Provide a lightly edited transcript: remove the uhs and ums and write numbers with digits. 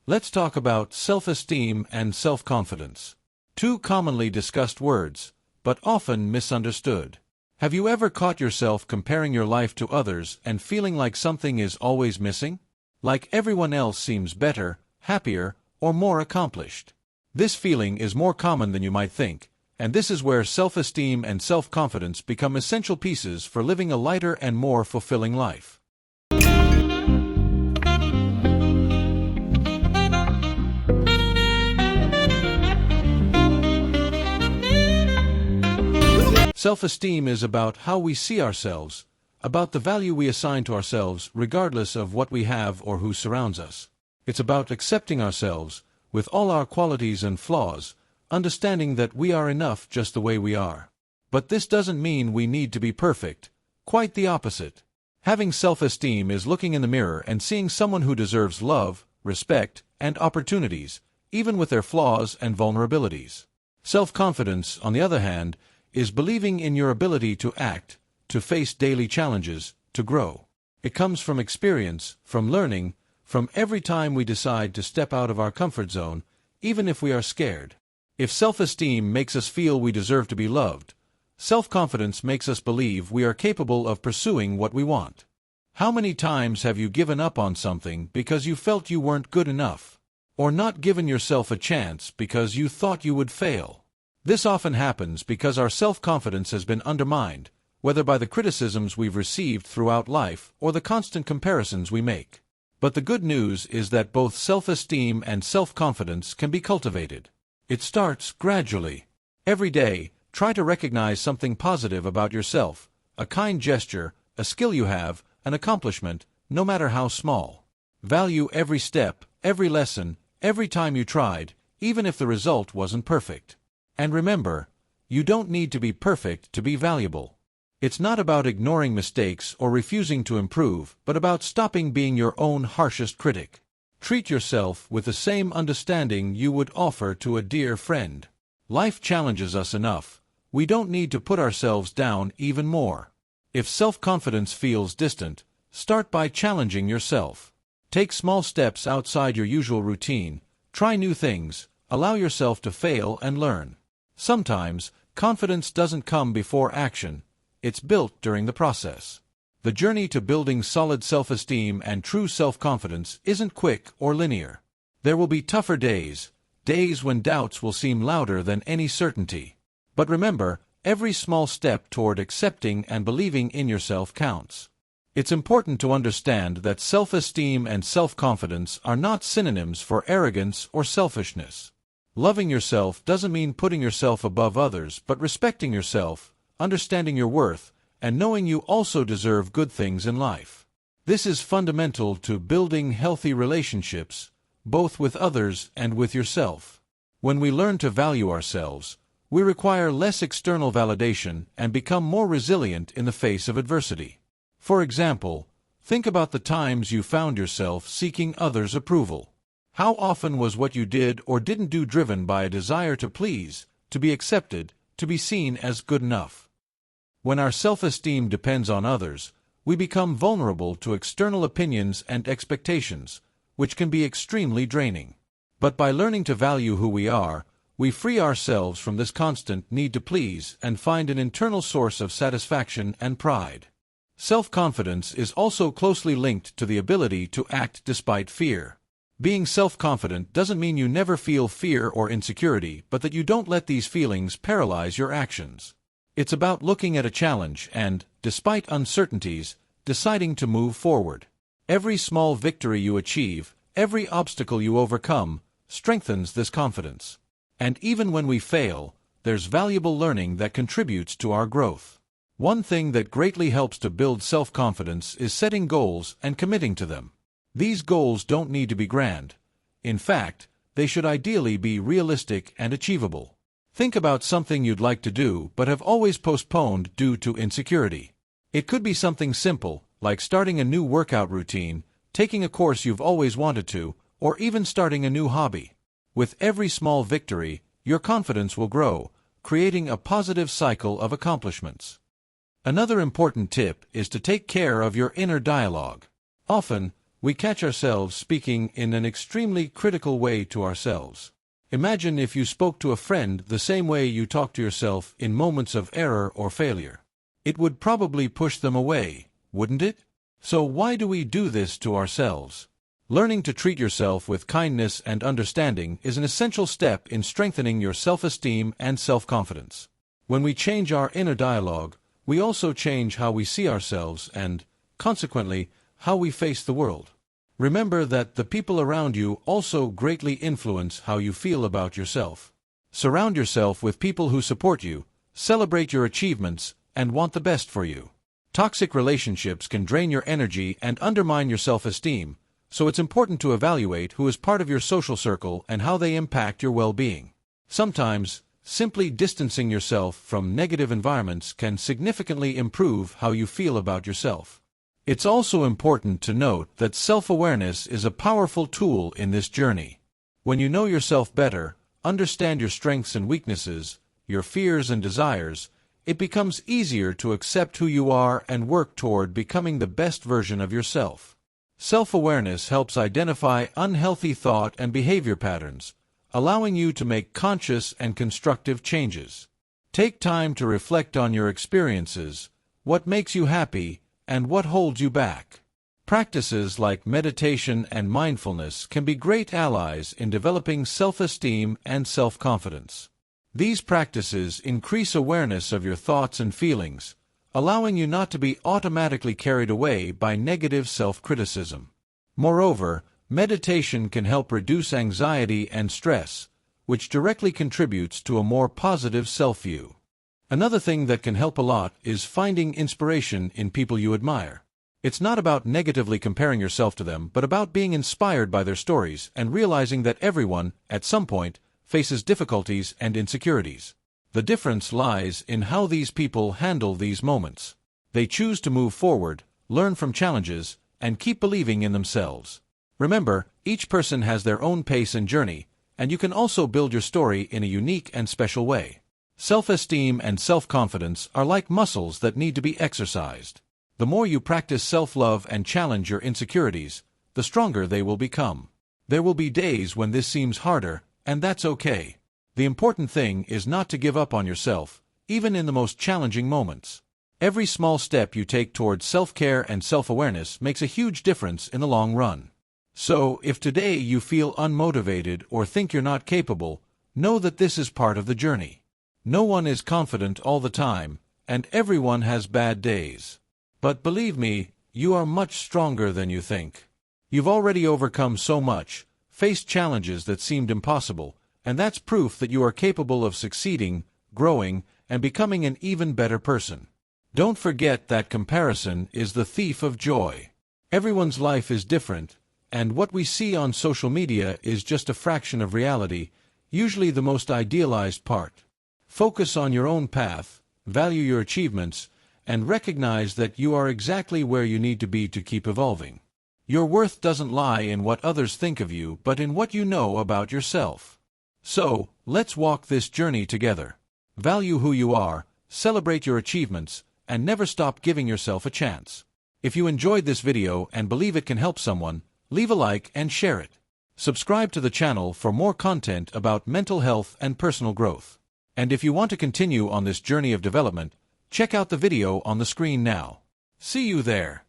Let's talk about self-esteem and self-confidence. Two commonly discussed words, but often misunderstood. Have you ever caught yourself comparing your life to others and feeling like something is always missing? Like everyone else seems better, happier, or more accomplished. This feeling is more common than you might think, and this is where self-esteem and self-confidence become essential pieces for living a lighter and more fulfilling life. Self-esteem is about how we see ourselves, about the value we assign to ourselves regardless of what we have or who surrounds us. It's about accepting ourselves, with all our qualities and flaws, understanding that we are enough just the way we are. But this doesn't mean we need to be perfect, quite the opposite. Having self-esteem is looking in the mirror and seeing someone who deserves love, respect, and opportunities, even with their flaws and vulnerabilities. Self-confidence, on the other hand, is believing in your ability to act, to face daily challenges, to grow. It comes from experience, from learning, from every time we decide to step out of our comfort zone, even if we are scared. If self-esteem makes us feel we deserve to be loved, self-confidence makes us believe we are capable of pursuing what we want. How many times have you given up on something because you felt you weren't good enough? Or not given yourself a chance because you thought you would fail? This often happens because our self-confidence has been undermined, whether by the criticisms we've received throughout life or the constant comparisons we make. But the good news is that both self-esteem and self-confidence can be cultivated. It starts gradually. Every day, try to recognize something positive about yourself, a kind gesture, a skill you have, an accomplishment, no matter how small. Value every step, every lesson, every time you tried, even if the result wasn't perfect. And remember, you don't need to be perfect to be valuable. It's not about ignoring mistakes or refusing to improve, but about stopping being your own harshest critic. Treat yourself with the same understanding you would offer to a dear friend. Life challenges us enough. We don't need to put ourselves down even more. If self-confidence feels distant, start by challenging yourself. Take small steps outside your usual routine, try new things, allow yourself to fail and learn. Sometimes, confidence doesn't come before action, it's built during the process. The journey to building solid self-esteem and true self-confidence isn't quick or linear. There will be tougher days, days when doubts will seem louder than any certainty. But remember, every small step toward accepting and believing in yourself counts. It's important to understand that self-esteem and self-confidence are not synonyms for arrogance or selfishness. Loving yourself doesn't mean putting yourself above others, but respecting yourself, understanding your worth, and knowing you also deserve good things in life. This is fundamental to building healthy relationships, both with others and with yourself. When we learn to value ourselves, we require less external validation and become more resilient in the face of adversity. For example, think about the times you found yourself seeking others' approval. How often was what you did or didn't do driven by a desire to please, to be accepted, to be seen as good enough? When our self-esteem depends on others, we become vulnerable to external opinions and expectations, which can be extremely draining. But by learning to value who we are, we free ourselves from this constant need to please and find an internal source of satisfaction and pride. Self-confidence is also closely linked to the ability to act despite fear. Being self-confident doesn't mean you never feel fear or insecurity, but that you don't let these feelings paralyze your actions. It's about looking at a challenge and, despite uncertainties, deciding to move forward. Every small victory you achieve, every obstacle you overcome, strengthens this confidence. And even when we fail, there's valuable learning that contributes to our growth. One thing that greatly helps to build self-confidence is setting goals and committing to them. These goals don't need to be grand. In fact, they should ideally be realistic and achievable. Think about something you'd like to do but have always postponed due to insecurity. It could be something simple, like starting a new workout routine, taking a course you've always wanted to, or even starting a new hobby. With every small victory, your confidence will grow, creating a positive cycle of accomplishments. Another important tip is to take care of your inner dialogue. Often, we catch ourselves speaking in an extremely critical way to ourselves. Imagine if you spoke to a friend the same way you talk to yourself in moments of error or failure. It would probably push them away, wouldn't it? So why do we do this to ourselves? Learning to treat yourself with kindness and understanding is an essential step in strengthening your self-esteem and self-confidence. When we change our inner dialogue, we also change how we see ourselves and, consequently, how we face the world. Remember that the people around you also greatly influence how you feel about yourself. Surround yourself with people who support you, celebrate your achievements, and want the best for you. Toxic relationships can drain your energy and undermine your self-esteem, so it's important to evaluate who is part of your social circle and how they impact your well-being. Sometimes, simply distancing yourself from negative environments can significantly improve how you feel about yourself. It's also important to note that self-awareness is a powerful tool in this journey. When you know yourself better, understand your strengths and weaknesses, your fears and desires, it becomes easier to accept who you are and work toward becoming the best version of yourself. Self-awareness helps identify unhealthy thought and behavior patterns, allowing you to make conscious and constructive changes. Take time to reflect on your experiences, what makes you happy, and what holds you back. Practices like meditation and mindfulness can be great allies in developing self-esteem and self-confidence. These practices increase awareness of your thoughts and feelings, allowing you not to be automatically carried away by negative self-criticism. Moreover, meditation can help reduce anxiety and stress, which directly contributes to a more positive self-view. Another thing that can help a lot is finding inspiration in people you admire. It's not about negatively comparing yourself to them, but about being inspired by their stories and realizing that everyone, at some point, faces difficulties and insecurities. The difference lies in how these people handle these moments. They choose to move forward, learn from challenges, and keep believing in themselves. Remember, each person has their own pace and journey, and you can also build your story in a unique and special way. Self-esteem and self-confidence are like muscles that need to be exercised. The more you practice self-love and challenge your insecurities, the stronger they will become. There will be days when this seems harder, and that's okay. The important thing is not to give up on yourself, even in the most challenging moments. Every small step you take towards self-care and self-awareness makes a huge difference in the long run. So, if today you feel unmotivated or think you're not capable, know that this is part of the journey. No one is confident all the time, and everyone has bad days. But believe me, you are much stronger than you think. You've already overcome so much, faced challenges that seemed impossible, and that's proof that you are capable of succeeding, growing, and becoming an even better person. Don't forget that comparison is the thief of joy. Everyone's life is different, and what we see on social media is just a fraction of reality, usually the most idealized part. Focus on your own path, value your achievements, and recognize that you are exactly where you need to be to keep evolving. Your worth doesn't lie in what others think of you, but in what you know about yourself. So, let's walk this journey together. Value who you are, celebrate your achievements, and never stop giving yourself a chance. If you enjoyed this video and believe it can help someone, leave a like and share it. Subscribe to the channel for more content about mental health and personal growth. And if you want to continue on this journey of development, check out the video on the screen now. See you there.